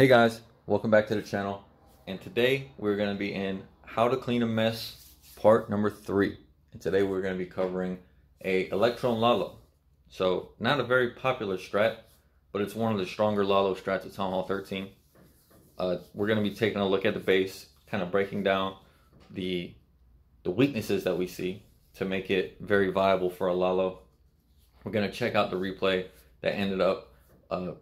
Hey guys, welcome back to the channel, and today we're going to be in how to clean a mess part number 3. And today we're going to be covering a Electron Lalo. So not a very popular strat, but it's one of the stronger Lalo strats at Town Hall 13. We're going to be taking a look at the base, kind of breaking down the weaknesses that we see to make it very viable for a Lalo. We're going to check out the replay that ended up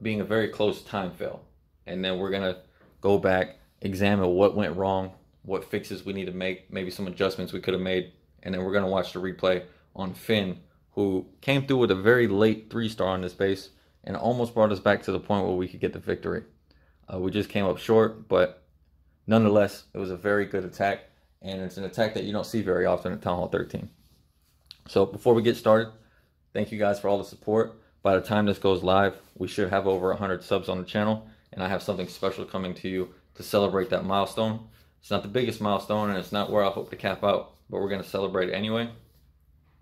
being a very close time fail. And then we're going to go back, examine what went wrong, what fixes we need to make, maybe some adjustments we could have made. And then we're going to watch the replay on Finn, who came through with a very late 3-star on this base and almost brought us back to the point where we could get the victory. We just came up short, but nonetheless, it was a very good attack. And it's an attack that you don't see very often at Town Hall 13. So before we get started, thank you guys for all the support. By the time this goes live, we should have over 100 subs on the channel. And I have something special coming to you to celebrate that milestone. It's not the biggest milestone, and it's not where I hope to cap out, but we're going to celebrate it anyway.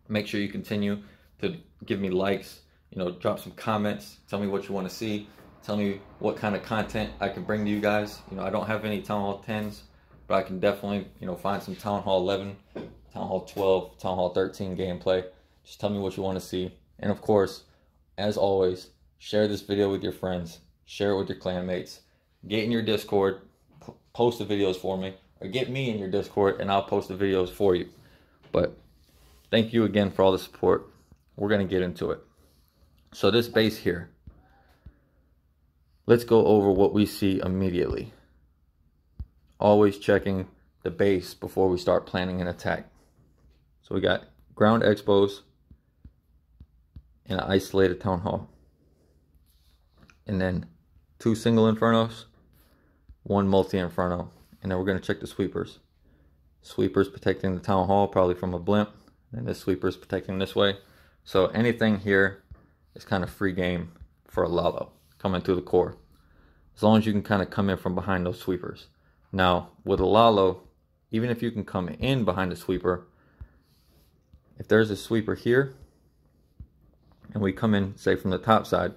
Make sure you continue to give me likes, drop some comments, tell me what you want to see, tell me what kind of content I can bring to you guys. I don't have any Town Hall 10s, but I can definitely, find some Town Hall 11, Town Hall 12, Town Hall 13 gameplay. Just tell me what you want to see. And of course, as always, share this video with your friends. Share it with your clanmates. Get in your Discord, post the videos for me, or get me in your Discord and I'll post the videos for you. But thank you again for all the support. We're going to get into it. So this base here, let's go over what we see immediately. Always checking the base before we start planning an attack. So we got ground expos and an isolated Town Hall. And then 2 single infernos, 1 multi-inferno, and then we're going to check the sweepers. Sweepers protecting the Town Hall, probably from a blimp, and this sweeper's protecting this way. So anything here is kind of free game for a Lalo coming through the core, as long as you can kind of come in from behind those sweepers. Now with a Lalo, even if you can come in behind the sweeper, if there's a sweeper here and we come in, say, from the top side,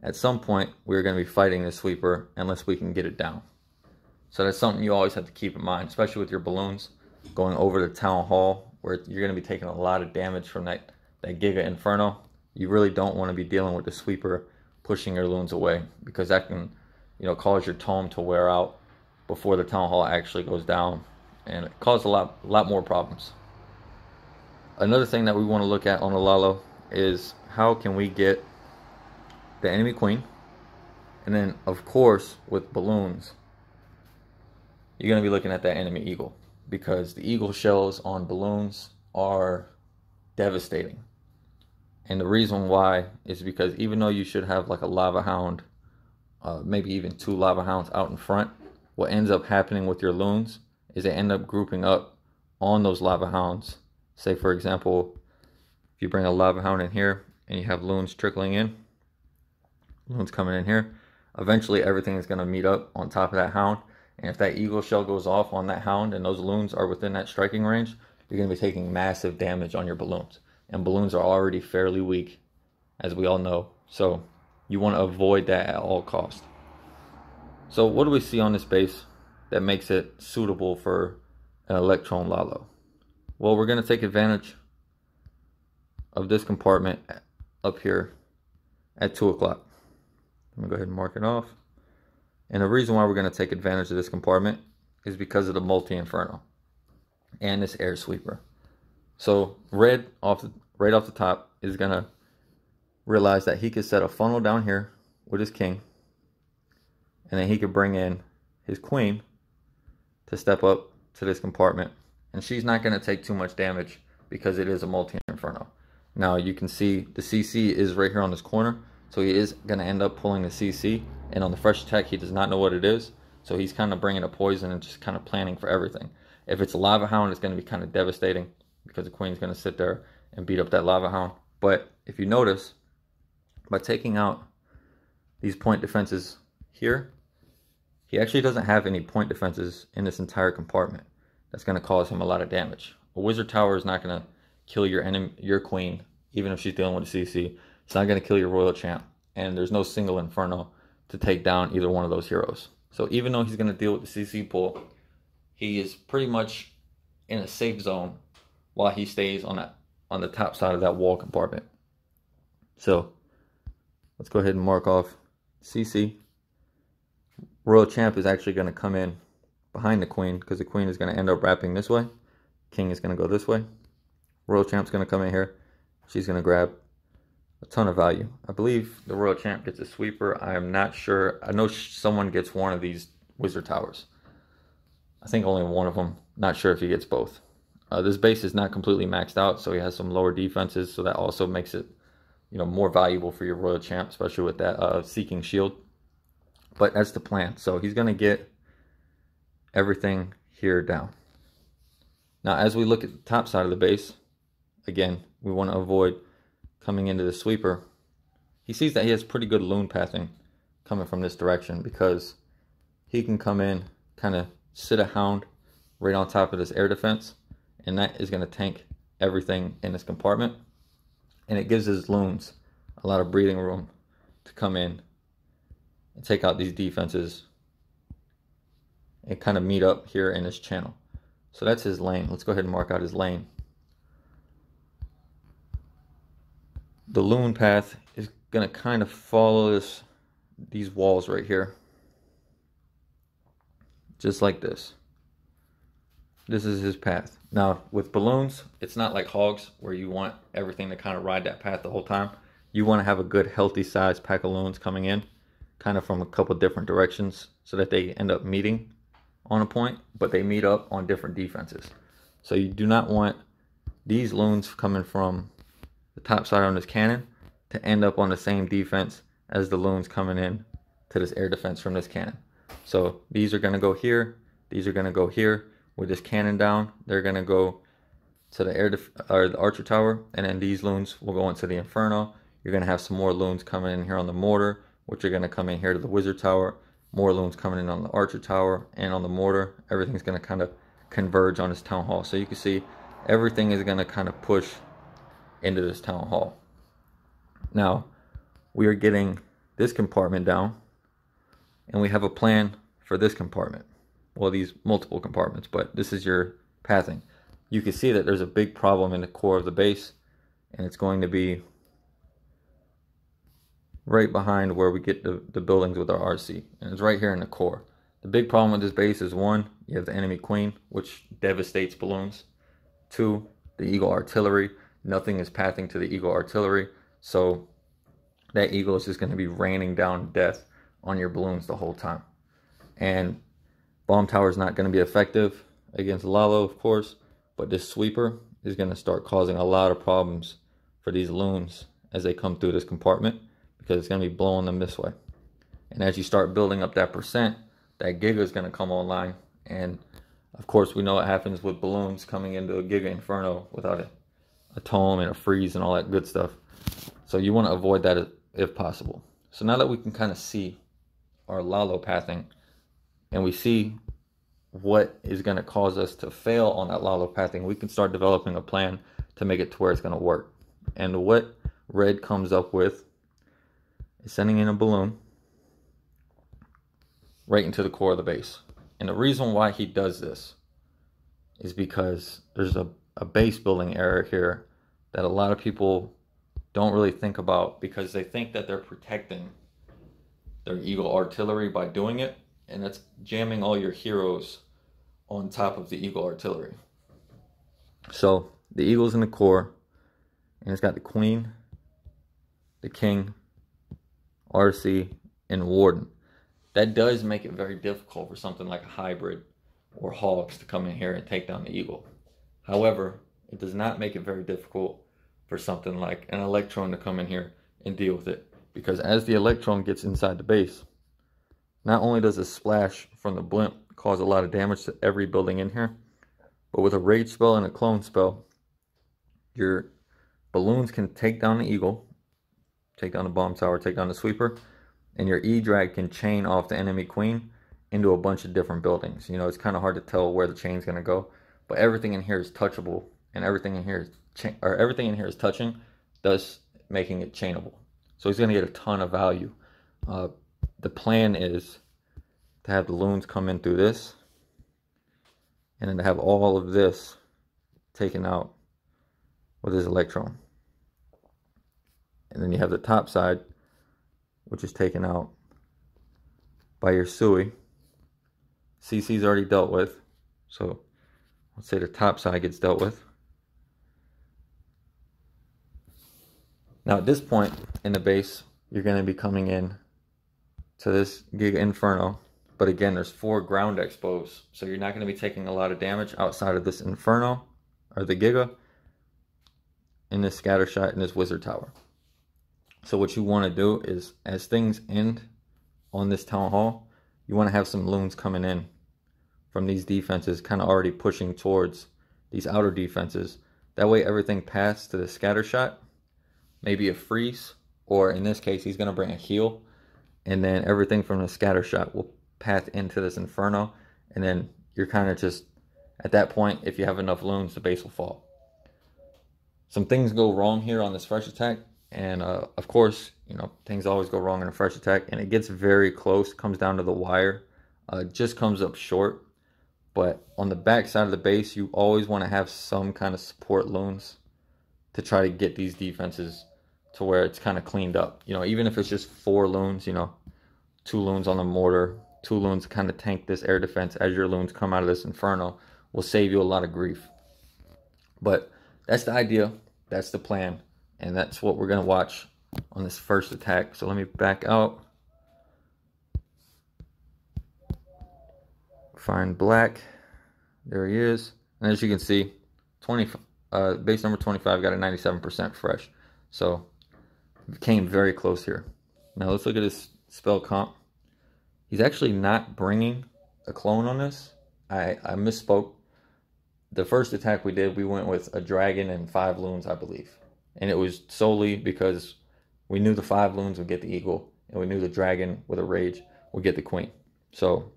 at some point, we're going to be fighting the sweeper unless we can get it down. So that's something you always have to keep in mind, especially with your balloons going over the Town Hall, where you're going to be taking a lot of damage from that Giga Inferno. You really don't want to be dealing with the sweeper pushing your loons away, because that can, cause your tome to wear out before the Town Hall actually goes down, and it causes a lot more problems. Another thing that we want to look at on the Lalo is how can we get the enemy queen. And then of course with balloons, you're going to be looking at that enemy eagle, because the eagle shells on balloons are devastating. And the reason why is because even though you should have like a lava hound, maybe even 2 lava hounds out in front, what ends up happening with your loons is they end up grouping up on those lava hounds. Say for example, if you bring a lava hound in here and you have loons trickling in, loons coming in here, eventually everything is going to meet up on top of that hound. And if that eagle shell goes off on that hound and those loons are within that striking range, you're going to be taking massive damage on your balloons. And balloons are already fairly weak, as we all know. So you want to avoid that at all costs. So what do we see on this base that makes it suitable for an Electron Lalo? Well, we're going to take advantage of this compartment up here at 2 o'clock. Let me go ahead and mark it off. And the reason why we're going to take advantage of this compartment is because of the multi-inferno and this air sweeper. So red right off the top is going to realize that he could set a funnel down here with his king, and then he could bring in his queen to step up to this compartment, and she's not going to take too much damage because it is a multi-inferno. Now you can see the CC is right here on this corner, so he is going to end up pulling the CC, and on the fresh attack he does not know what it is, so he's kind of bringing a poison and just kind of planning for everything. If it's a lava hound, it's going to be kind of devastating because the queen's going to sit there and beat up that lava hound. But if you notice, by taking out these point defenses here, he actually doesn't have any point defenses in this entire compartment. That's going to cause him a lot of damage. A wizard tower is not going to kill your queen, even if she's dealing with a CC. It's not going to kill your royal champ. And there's no single inferno to take down either one of those heroes. So even though he's going to deal with the CC pull, he is pretty much in a safe zone while he stays on the top side of that wall compartment. So let's go ahead and mark off CC. Royal Champ is actually going to come in behind the Queen, because the Queen is going to end up wrapping this way. King is going to go this way. Royal Champ's going to come in here. She's going to grab a ton of value. I believe the Royal Champ gets a sweeper. I am not sure. I know someone gets one of these Wizard Towers. I think only one of them. Not sure if he gets both. This base is not completely maxed out, so he has some lower defenses, so that also makes it, you know, more valuable for your Royal Champ, especially with that Seeking Shield. But that's the plan. So he's going to get everything here down. Now, as we look at the top side of the base, again, we want to avoid coming into the sweeper. He sees that he has pretty good loon pathing coming from this direction, because he can come in, kind of sit a hound right on top of this air defense, and that is going to tank everything in this compartment. And it gives his loons a lot of breathing room to come in and take out these defenses and kind of meet up here in this channel. So that's his lane. Let's go ahead and mark out his lane. The loon path is going to kind of follow these walls right here. Just like this. This is his path. Now, with balloons, it's not like hogs where you want everything to kind of ride that path the whole time. You want to have a good, healthy size pack of loons coming in, kind of from a couple different directions, so that they end up meeting on a point, but they meet up on different defenses. So you do not want these loons coming from the top side on this cannon to end up on the same defense as the loons coming in to this air defense from this cannon. So these are going to go here, these are going to go here. With this cannon down, they're going to go to the the archer tower, and then these loons will go into the inferno. You're going to have some more loons coming in here on the mortar, which are going to come in here to the wizard tower. More loons coming in on the archer tower and on the mortar. Everything's going to kind of converge on this town hall. So you can see everything is going to kind of push into this town hall. Now, we are getting this compartment down, and we have a plan for this compartment. Well, these multiple compartments, but this is your pathing. You can see that there's a big problem in the core of the base, and it's going to be right behind where we get the buildings with our RC, and it's right here in the core. The big problem with this base is, one, you have the enemy queen, which devastates balloons. Two, the eagle artillery. Nothing is pathing to the eagle artillery, so that eagle is just going to be raining down death on your balloons the whole time. And bomb tower is not going to be effective against Lalo, of course, but this sweeper is going to start causing a lot of problems for these loons as they come through this compartment, because it's going to be blowing them this way. And as you start building up that percent, that Giga is going to come online. And of course, we know what happens with balloons coming into a Giga Inferno without a tome and a freeze and all that good stuff. So you want to avoid that if possible. So now that we can kind of see our Lalo pathing, and we see what is going to cause us to fail on that Lalo pathing, we can start developing a plan to make it to where it's going to work. And what Red comes up with is sending in a balloon right into the core of the base. And the reason why he does this is because there's a base building error here that a lot of people don't really think about, because they think that they're protecting their eagle artillery by doing it, and that's jamming all your heroes on top of the eagle artillery. So the eagle's in the core, and it's got the queen, the king, RC, and warden. That does make it very difficult for something like a hybrid or hogs to come in here and take down the eagle. However, it does not make it very difficult for something like an electron to come in here and deal with it, because as the electron gets inside the base, not only does a splash from the blimp cause a lot of damage to every building in here, but with a rage spell and a clone spell, your balloons can take down the eagle, take down the bomb tower, take down the sweeper, and your E-drag can chain off the enemy queen into a bunch of different buildings. You know, it's kind of hard to tell where the chain's going to go, but everything in here is touchable, and everything in here is touching, thus making it chainable. So he's going to get a ton of value the plan is to have the loons come in through this, and then to have all of this taken out with his electron. And then you have the top side, which is taken out by your SUI. CC is already dealt with, so let's say the top side gets dealt with. Now at this point in the base, you're going to be coming in to this Giga Inferno, but again, there's 4 ground expos, so you're not going to be taking a lot of damage outside of this Inferno, or the Giga, in this scatter shot, in this Wizard Tower. So what you want to do is, as things end on this Town Hall, you want to have some loons coming in from these defenses, kind of already pushing towards these outer defenses. That way everything passed to the scatter shot, maybe a freeze, or in this case, he's going to bring a heal, and then everything from the scatter shot will path into this Inferno, and then you're kind of just, at that point, if you have enough loons, the base will fall. Some things go wrong here on this fresh attack, and of course, you know, things always go wrong in a fresh attack, and it gets very close, comes down to the wire, just comes up short. But on the back side of the base, you always want to have some kind of support loons to try to get these defenses to where it's kind of cleaned up. You know, even if it's just 4 loons, you know, 2 loons on the mortar, 2 loons kind of tank this air defense as your loons come out of this Inferno, will save you a lot of grief. But that's the idea, that's the plan, and that's what we're going to watch on this first attack. So let me back out. Find black. There he is. And as you can see, base number 25 got a 97% fresh. So it came very close here. Now let's look at his spell comp. He's actually not bringing a clone on this. I misspoke. The first attack we did, we went with a dragon and 5 loons, I believe. And it was solely because we knew the 5 loons would get the eagle, and we knew the dragon with a rage would get the queen. So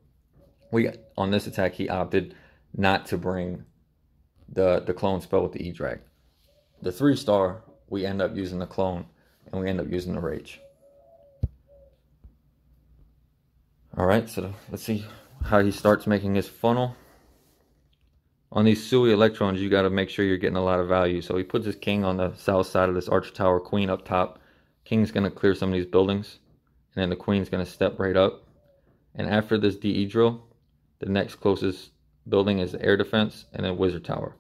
on this attack, he opted not to bring the clone spell with the E-Drag. The 3-star, we end up using the clone, and we end up using the rage. Alright, so let's see how he starts making his funnel. On these SUI electrons, you got to make sure you're getting a lot of value. So he puts his king on the south side of this archer tower, queen up top. King's going to clear some of these buildings, and then the queen's going to step right up. And after this DE drill, the next closest building is the air defense and then Wizard Tower.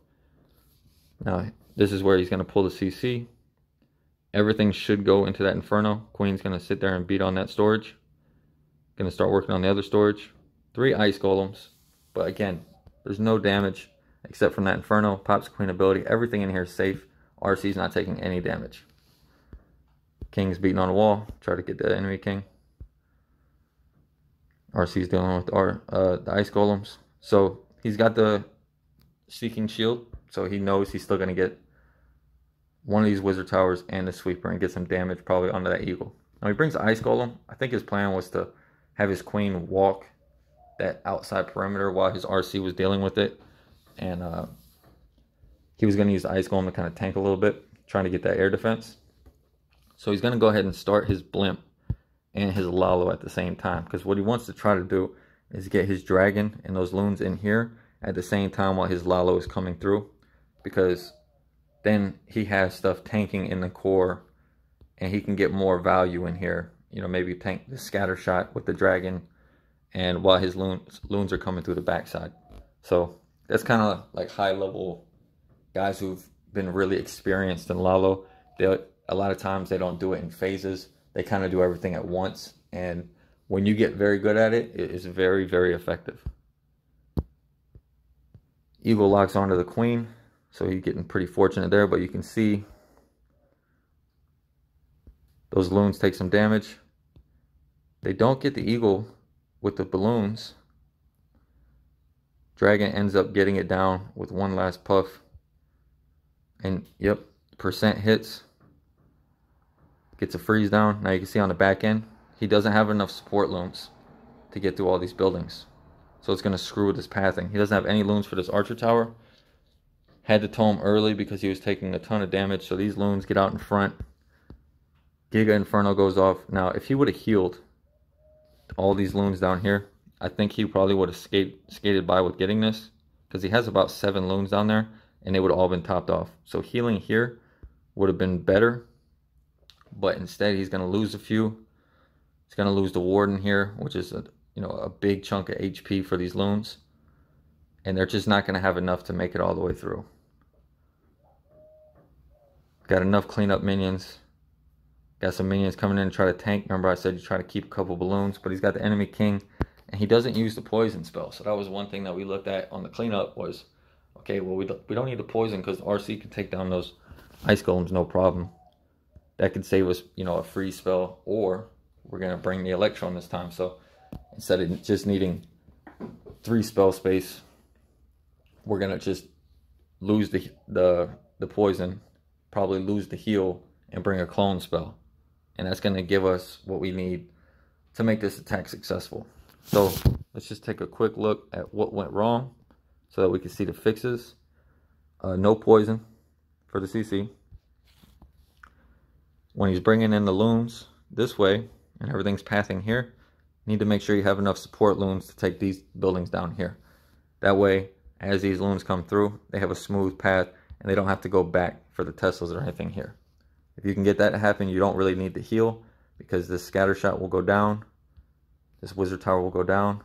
Now, this is where he's going to pull the CC. Everything should go into that Inferno. Queen's going to sit there and beat on that storage. Going to start working on the other storage. 3 ice golems. But again, there's no damage except from that Inferno. Pops Queen ability. Everything in here is safe. RC's not taking any damage. King's beating on the wall. Try to get the enemy king. RC's dealing with the ice golems. So he's got the Seeking Shield. So he knows he's still going to get one of these Wizard Towers and the Sweeper and get some damage probably onto that Eagle. Now he brings the Ice Golem. I think his plan was to have his Queen walk that outside perimeter while his RC was dealing with it. And he was going to use the Ice Golem to kind of tank a little bit, trying to get that air defense. So he's going to go ahead and start his Blimp and his Lalo at the same time. Because what he wants to try to do is get his Dragon and those loons in here at the same time while his Lalo is coming through. Because then he has stuff tanking in the core and he can get more value in here. You know, maybe tank the scatter shot with the Dragon and while his loons are coming through the backside. So that's kind of like high level guys who've been really experienced in Lalo. A lot of times they don't do it in phases. They kind of do everything at once. And when you get very good at it, it is very, very effective. Eagle locks onto the Queen. So he's getting pretty fortunate there. But you can see those loons take some damage. They don't get the Eagle with the balloons. Dragon ends up getting it down with one last puff. And yep, percent hits. Gets a freeze down. Now you can see on the back end, he doesn't have enough support loons to get through all these buildings. So it's going to screw with his pathing. He doesn't have any loons for this archer tower. Had to tow him early because he was taking a ton of damage. So these loons get out in front. Giga Inferno goes off. Now if he would have healed all these loons down here. I think he probably would have skated by with getting this, because he has about 7 loons down there, and they would have all been topped off. So healing here would have been better, but instead he's going to lose a few. He's going to lose the warden here, which is a big chunk of HP for these loons, and they're just not going to have enough to make it all the way through. Got enough cleanup minions. Got some minions coming in to try to tank. Remember I said you try to keep a couple balloons, but he's got the enemy king, and he doesn't use the poison spell. So that was one thing that we looked at on the cleanup was, okay, well, we don't need the poison because RC can take down those ice golems no problem. That could save us, a free spell, or we're going to bring the Electron this time. So instead of just needing 3 spell space, we're going to just lose the poison, probably lose the heal, and bring a clone spell. And that's going to give us what we need to make this attack successful. So let's just take a quick look at what went wrong so that we can see the fixes. No poison for the CC. When he's bringing in the loons this way and everything's pathing here, you need to make sure you have enough support loons to take these buildings down here. That way, as these loons come through, they have a smooth path and they don't have to go back for the Teslas or anything here. If you can get that to happen, you don't really need to heal, because this scatter shot will go down, this wizard tower will go down,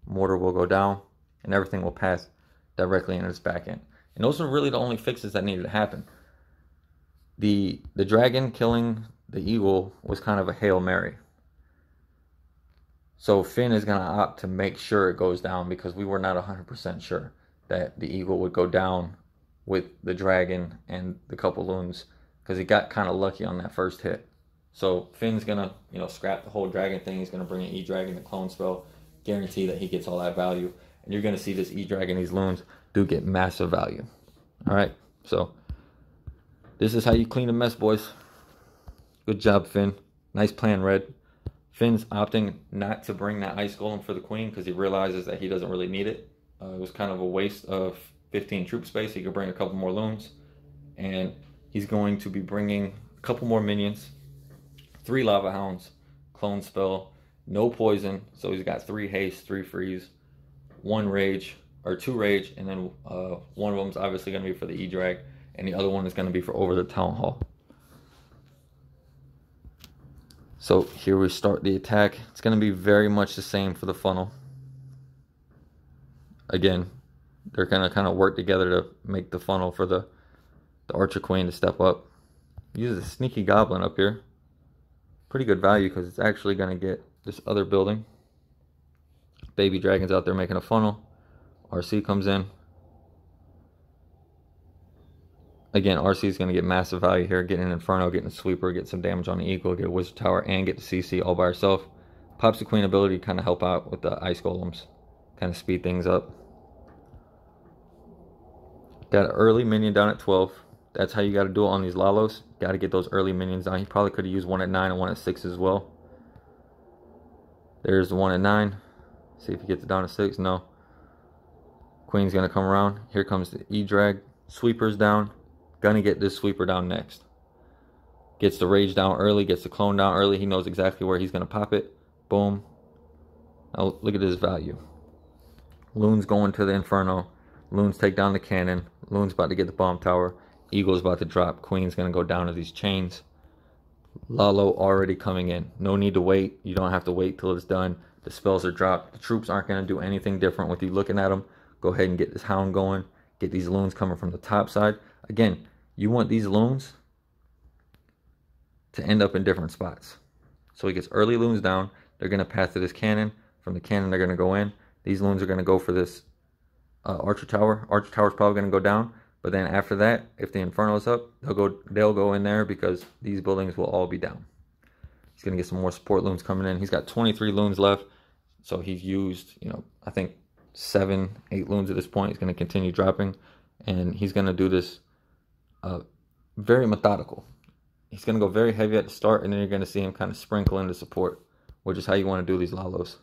mortar will go down, and everything will pass directly into its back end. And those are really the only fixes that needed to happen. The dragon killing the eagle was kind of a Hail Mary. So Finn is going to opt to make sure it goes down, because we were not 100% sure that the eagle would go down with the dragon and the couple loons, because he got kind of lucky on that first hit. So Finn's going to, scrap the whole dragon thing. He's going to bring an E-Dragon, the clone spell, guarantee that he gets all that value. And you're going to see this E-Dragon, these loons, do get massive value. All right, so this is how you clean a mess, boys. Good job, Finn. Nice plan, Red. Finn's opting not to bring that ice golem for the queen because he realizes that he doesn't really need it. It was kind of a waste of 15 troop space. He could bring a couple more loons. And he's going to be bringing a couple more minions, 3 lava hounds, clone spell, no poison. So he's got 3 haste, 3 freeze, 1 rage, or 2 rage, and then one of them is obviously going to be for the E-Drag, and the other one is going to be for over the town hall. So here we start the attack. It's going to be very much the same for the funnel. Again, they're going to kind of work together to make the funnel for the Archer Queen to step up. Use a sneaky goblin up here. Pretty good value because it's actually going to get this other building. Baby Dragon's out there making a funnel. RC comes in. Again, RC is going to get massive value here. Getting an Inferno, getting a Sweeper, get some damage on the Eagle, get a Wizard Tower, and get the CC all by herself. Pops the Queen ability to kind of help out with the Ice Golems. Kind of speed things up. Got an early minion down at 12. That's how you got to do it on these Lalos. Got to get those early minions down. He probably could have used one at 9 and one at 6 as well. There's the one at 9. See if he gets it down to 6. No. Queen's going to come around. Here comes the E-Drag. Sweeper's down. Gonna get this Sweeper down next. Gets the Rage down early. Gets the Clone down early. He knows exactly where he's going to pop it. Boom. Now look at his value. Loon's going to the Inferno. Loons take down the cannon. Loon's about to get the bomb tower. Eagle's about to drop. Queen's going to go down to these chains. Lalo already coming in. No need to wait. You don't have to wait till it's done. The spells are dropped. The troops aren't going to do anything different with you looking at them. Go ahead and get this Hound going. Get these loons coming from the top side. Again, you want these loons to end up in different spots. So he gets early loons down. They're going to pass to this cannon. From the cannon, they're going to go in. These loons are going to go for this Archer Tower. Archer Tower is probably going to go down. But then after that, if the Inferno is up, they'll go in there because these buildings will all be down. He's going to get some more support loons coming in. He's got 23 loons left. So he's used, I think 7, 8 loons at this point. He's going to continue dropping. And he's going to do this very methodical. He's going to go very heavy at the start, and then you're going to see him kind of sprinkle into support, which is how you want to do these Lalos.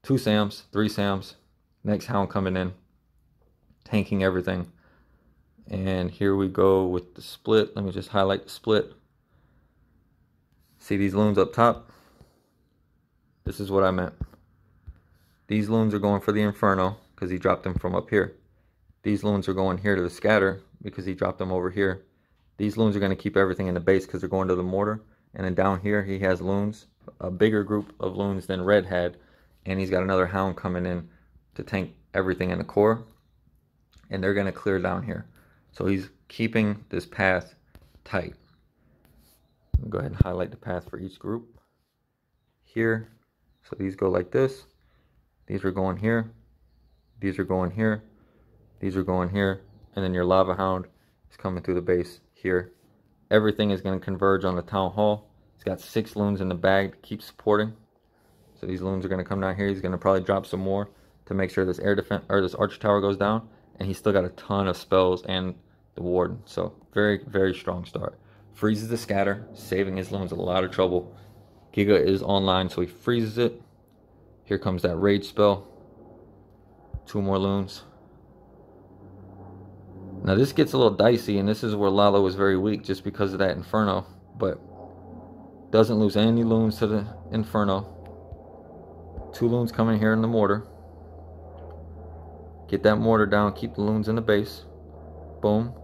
2 Sams, 3 Sams, next Hound coming in, tanking everything. And here we go with the split. Let me just highlight the split. See these loons up top? This is what I meant. These loons are going for the Inferno because he dropped them from up here. These loons are going here to the scatter because he dropped them over here. These loons are going to keep everything in the base because they're going to the mortar. And then down here he has loons, a bigger group of loons than Red had. And he's got another hound coming in to tank everything in the core. And they're going to clear down here. So he's keeping this path tight. Go ahead and highlight the path for each group. Here, so these go like this. These are going here. These are going here. These are going here. And then your lava hound is coming through the base here. Everything is going to converge on the town hall. He's got 6 loons in the bag to keep supporting. So these loons are going to come down here. He's going to probably drop some more to make sure this air defense or this archer tower goes down. And he's still got a ton of spells and the warden. So very, very strong start. Freezes the scatter, saving his loons a lot of trouble. Giga is online, so he freezes it. Here comes that rage spell. 2 more loons. Now this gets a little dicey, and this is where Lalo was very weak just because of that Inferno. But doesn't lose any loons to the Inferno. 2 loons coming here in the mortar. Get that mortar down, keep the loons in the base. Boom.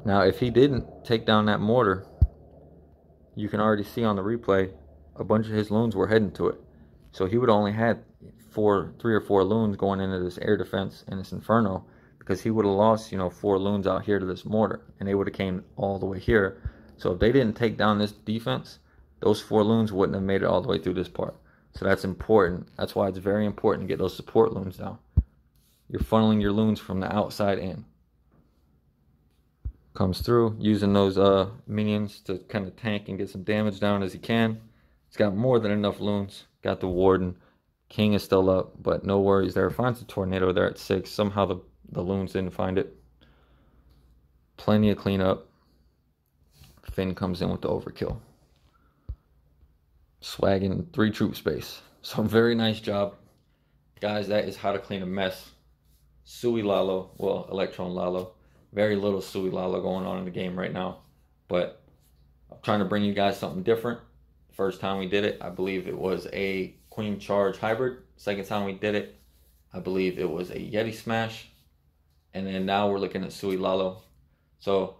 Now if he didn't take down that mortar, you can already see on the replay a bunch of his loons were heading to it. So he would only had 3 or 4 loons going into this air defense and this Inferno, because he would have lost, 4 loons out here to this mortar, and they would have came all the way here. So if they didn't take down this defense, those 4 loons wouldn't have made it all the way through this part. So that's important. That's why it's very important to get those support loons down. You're funneling your loons from the outside in. Comes through, using those minions to kind of tank and get some damage down as he can. He's got more than enough loons. Got the warden. King is still up, but no worries there. Finds the tornado there at 6. Somehow the loons didn't find it. Plenty of cleanup. Finn comes in with the overkill. Swagging 3 troop space. So very nice job. Guys, that is how to clean a mess. Sui Lalo, well, Electron Lalo. Very little Sui Lalo going on in the game right now. But I'm trying to bring you guys something different. First time we did it, I believe it was a Queen Charge hybrid. Second time we did it, I believe it was a Yeti Smash. And then now we're looking at Sui Lalo. So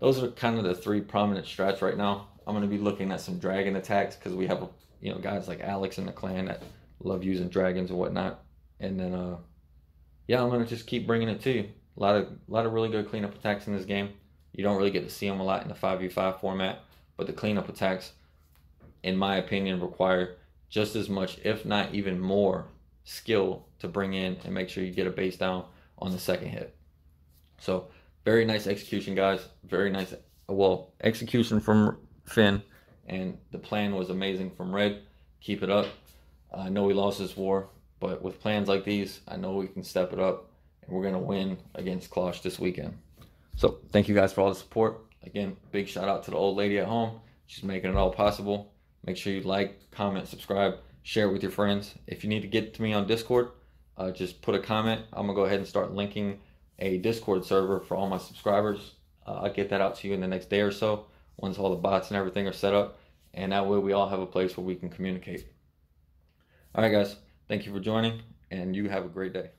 those are kind of the 3 prominent strats right now. I'm going to be looking at some dragon attacks because we have guys like Alex in the clan that love using dragons and whatnot. And then yeah, I'm going to just keep bringing it to you. A lot of really good cleanup attacks in this game. You don't really get to see them a lot in the 5v5 format, but the cleanup attacks, in my opinion, require just as much, if not even more, skill to bring in and make sure you get a base down on the second hit. So very nice execution, guys. Very nice, well, execution from Finn, and the plan was amazing from Red. Keep it up. I know we lost this war, but with plans like these, I know we can step it up, and we're going to win against Klosh this weekend. So thank you guys for all the support. Again, big shout out to the old lady at home. She's making it all possible. Make sure you like, comment, subscribe, share it with your friends. If you need to get to me on Discord, just put a comment. I'm going to go ahead and start linking a Discord server for all my subscribers. I'll get that out to you in the next day or so, once all the bots and everything are set up. And that way we all have a place where we can communicate. All right, guys. Thank you for joining, and you have a great day.